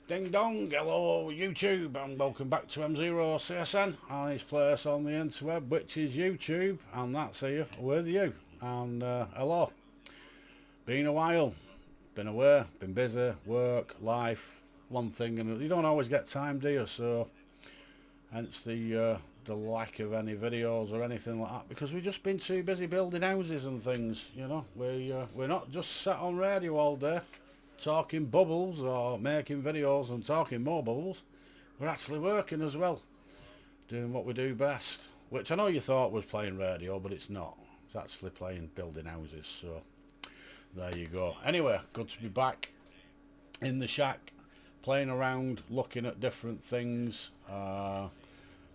Ding dong, hello YouTube, and welcome back to M0CSN and his place on the interweb, which is YouTube, and that's here with you. And hello, been a while, been away, been busy, work, life, one thing, and you don't always get time, do you? So hence the lack of any videos or anything like that, because we've just been too busy building houses and things. You know, we're not just sat on radio all day talking bubbles or making videos and talking more bubbles. We're actually working as well, doing what we do best, which I know you thought was playing radio, but it's not. It's actually playing building houses. So there you go. Anyway, good to be back in the shack, playing around, looking at different things.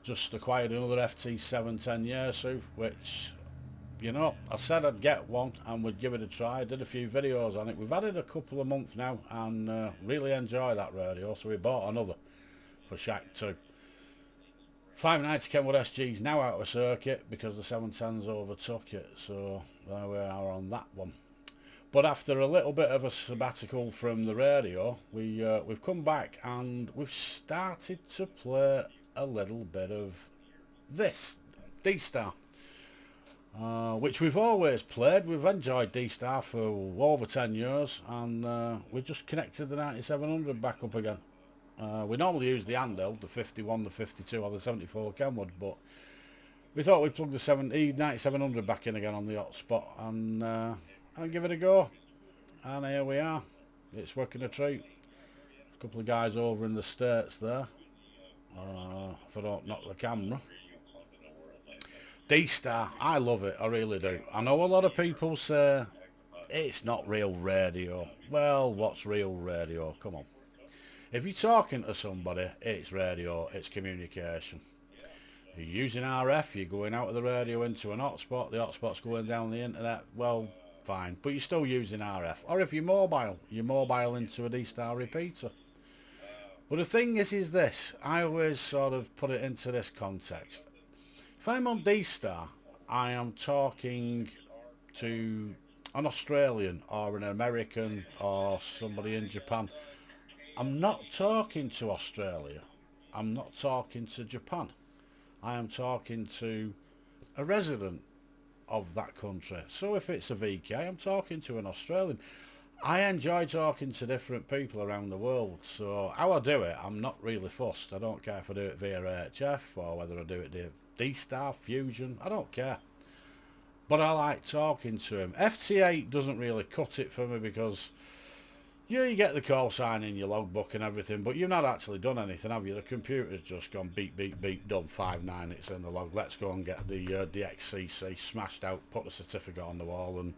Just acquired another FT710 Yaesu, which, you know, I said I'd get one and would give it a try. I did a few videos on it. We've had it a couple of months now and really enjoy that radio, so we bought another for Shack 2. 590 Kenwood SG's now out of circuit because the 710s overtook it, so there we are on that one. But after a little bit of a sabbatical from the radio, we've come back and we've started to play a little bit of this, Dstar. Which we've always played. We've enjoyed Dstar for over 10 years, and we've just connected the 9700 back up again. We normally use the handheld, the 51, the 52 or the 74 Kenwood, but we thought we'd plug the 9700 back in again on the hotspot and give it a go. And here we are. It's working a treat. A couple of guys over in the States there. If I don't knock the camera. Dstar, I love it, I really do. I know a lot of people say it's not real radio. Well, what's real radio? Come on. If you're talking to somebody, it's radio, it's communication. You're using RF, you're going out of the radio into an hotspot, the hotspot's going down the internet, well, fine. But you're still using RF. Or if you're mobile into a Dstar repeater. But the thing is this, I always sort of put it into this context. If I'm on Dstar, I am talking to an Australian or an American or somebody in Japan. I'm not talking to Australia. I'm not talking to Japan. I am talking to a resident of that country. So if it's a VK, I'm talking to an Australian. I enjoy talking to different people around the world. So how I do it, I'm not really fussed. I don't care if I do it via HF or whether I do it via Dstar, Fusion, I don't care. But I like talking to him. FT8 doesn't really cut it for me because yeah, you get the call sign in your logbook and everything, but you've not actually done anything, have you? The computer's just gone beep, beep, beep, done 5.9, it's in the log. Let's go and get the DXCC smashed out, put the certificate on the wall and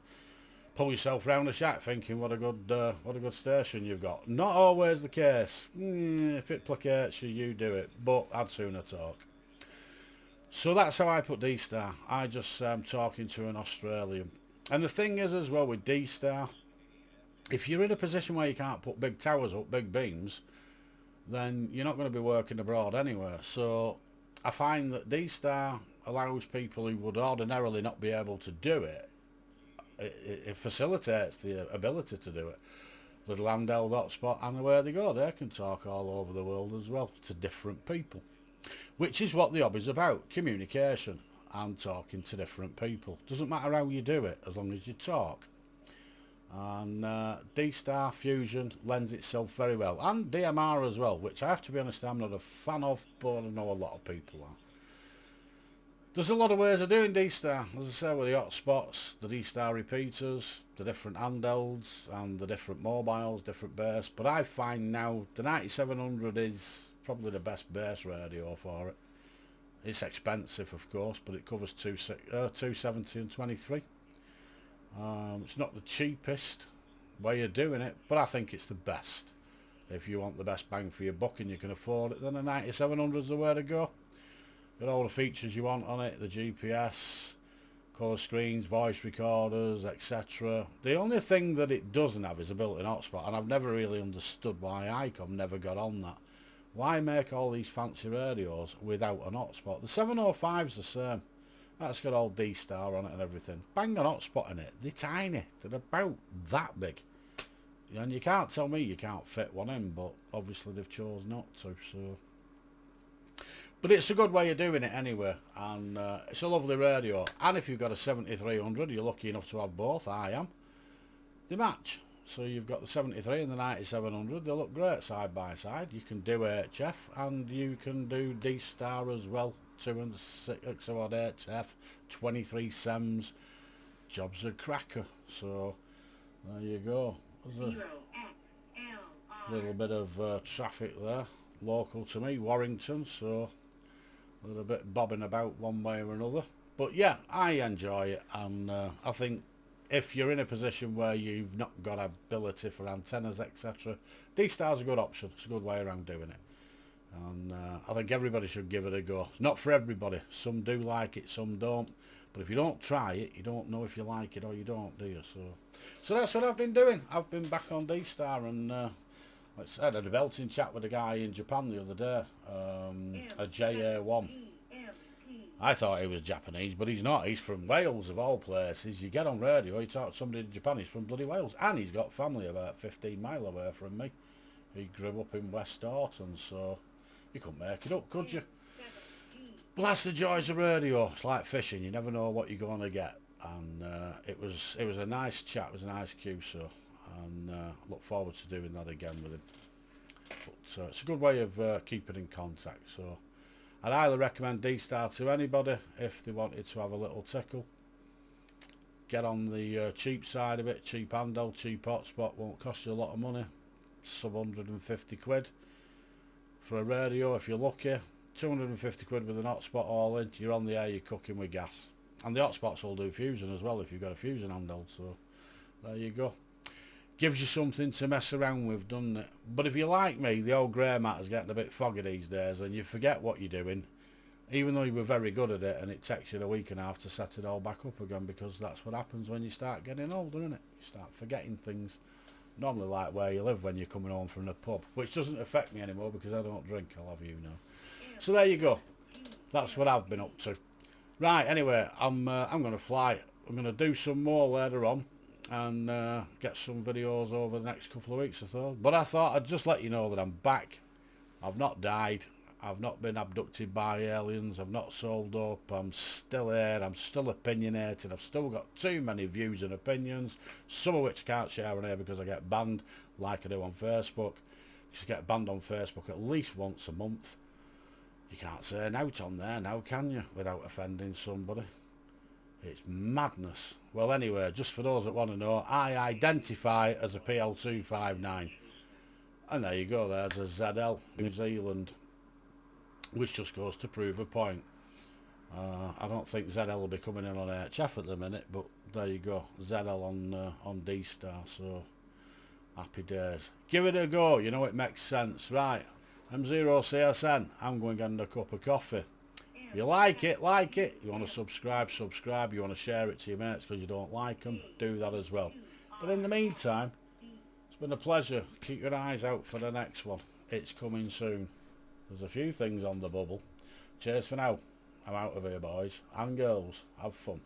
pull yourself round the shack thinking what a good station you've got. Not always the case. If it placates you, you do it, but I'd sooner talk. So that's how I put Dstar. I just talking to an Australian. And the thing is as well with Dstar, if you're in a position where you can't put big towers up, big beams, then you're not going to be working abroad anyway. So I find that Dstar allows people who would ordinarily not be able to do it. It facilitates the ability to do it. Little handheld hotspot, and away they go. They can talk all over the world as well to different people. Which is what the hobby's about, communication and talking to different people. Doesn't matter how you do it, as long as you talk. And Dstar Fusion lends itself very well. And DMR as well, which I have to be honest, I'm not a fan of, but I know a lot of people are. There's a lot of ways of doing Dstar, as I say, with the hotspots, the Dstar repeaters, the different handhelds, and the different mobiles, different base. But I find now the 9700 is probably the best base radio for it. It's expensive, of course, but it covers 270 and 23. It's not the cheapest way of doing it, but I think it's the best. If you want the best bang for your buck and you can afford it, then the 9700 is the way to go. Got all the features you want on it, the GPS, colour screens, voice recorders, etc. The only thing that it doesn't have is a built-in hotspot, and I've never really understood why ICOM never got on that. Why make all these fancy radios without an hotspot? The 705's the same. That's got all Dstar on it and everything. Bang an hotspot in it. They're tiny. They're about that big. And you can't tell me you can't fit one in, but obviously they've chose not to, so. But it's a good way of doing it anyway, and it's a lovely radio. And if you've got a 7300, you're lucky enough to have both, I am, they match. So you've got the 73 and the 9700, they look great side by side. You can do HF and you can do Dstar as well, 2 and 6 odd HF, 23 SEMS, job's a cracker. So there you go. There's a little bit of traffic there, local to me, Warrington, so a little bit bobbing about one way or another. But yeah, I enjoy it, and I think if you're in a position where you've not got ability for antennas, etc., D-Star's a good option. It's a good way around doing it, and I think everybody should give it a go. It's not for everybody. Some do like it, some don't, but if you don't try it, you don't know if you like it or you don't, do you? So that's what I've been doing. I've been back on D-Star, and like I said, I had a belting chat with a guy in Japan the other day, a JA1. I thought he was Japanese, but he's not. He's from Wales, of all places. You get on radio, you talk to somebody in Japan, he's from bloody Wales. And he's got family about 15 mile away from me. He grew up in West Orton, so you couldn't make it up, could you? Well, that's the joys of radio. It's like fishing. You never know what you're going to get. And it was a nice chat. It was a nice QSO. And look forward to doing that again with him. But it's a good way of keeping in contact. So I'd highly recommend D-Star to anybody if they wanted to have a little tickle. Get on the cheap side of it, cheap handle, cheap hotspot, won't cost you a lot of money, sub 150 quid for a radio if you're lucky, 250 quid with an hotspot all in, you're on the air, you're cooking with gas. And the hotspots will do fusion as well if you've got a fusion handle, so there you go. Gives you something to mess around with, doesn't it? But if you're like me, the old grey matter's getting a bit foggy these days and you forget what you're doing, even though you were very good at it, and it takes you a week and a half to set it all back up again, because that's what happens when you start getting older, isn't it? You start forgetting things. Normally like where you live when you're coming home from the pub, which doesn't affect me anymore because I don't drink, I'll have you know. So there you go. That's what I've been up to. Right, anyway, I'm going to fly. I'm going to do some more later on, and get some videos over the next couple of weeks or so. But I thought I'd just let you know that I'm back. I've not died. I've not been abducted by aliens. I've not sold up. I'm still here. I'm still opinionated. I've still got too many views and opinions, some of which I can't share on here because I get banned, like I do on Facebook. Because I get banned on Facebook at least once a month. You can't say an out on there now, can you, without offending somebody? It's madness. Well, anyway, just for those that want to know, I identify as a PL259. And there you go, there's a ZL, New Zealand, which just goes to prove a point. I don't think ZL will be coming in on HF at the minute, but there you go, ZL on D-Star, so happy days. Give it a go, you know it makes sense. Right, M0CSN, I'm going to get a cup of coffee. If you like it, like it. You want to subscribe, subscribe. You want to share it to your mates because you don't like them, do that as well. But in the meantime, it's been a pleasure. Keep your eyes out for the next one. It's coming soon. There's a few things on the bubble. Cheers for now. I'm out of here, boys and girls. Have fun.